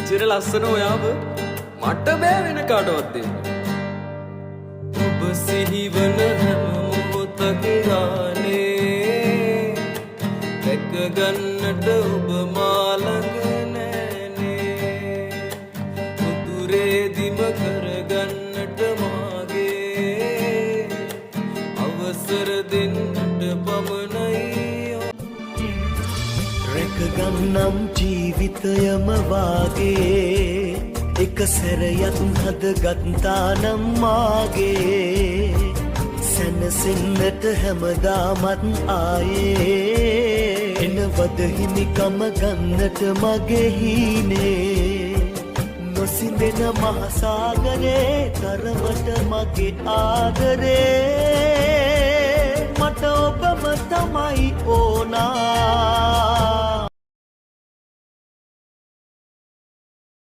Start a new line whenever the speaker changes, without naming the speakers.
මෙච්චර ලස්සන ඔයාව මට බෑ වෙන කාටවත් දෙන්න. ඔබ සිහිවන හැම මොහොතක් ගානේ දැක ගන්නට ඔබ මා ළඟ නෑනේ. උතුරේදිම කරගන්නට මාගේ අවසර දෙන්නට පමණයි.
රැකගන්නම් ජීවිතයම වාගේ එක සැරයක් හදගත්තානම් මාගේ සැනසෙන්නට හැමදාමත් ආයේ එනවද හිමිකම ගන්නට මගේ හීනේ නොසිඳෙන මහසාගරේ තරමට මගේ ආදරේ මට ඔබම තමයි ඕනා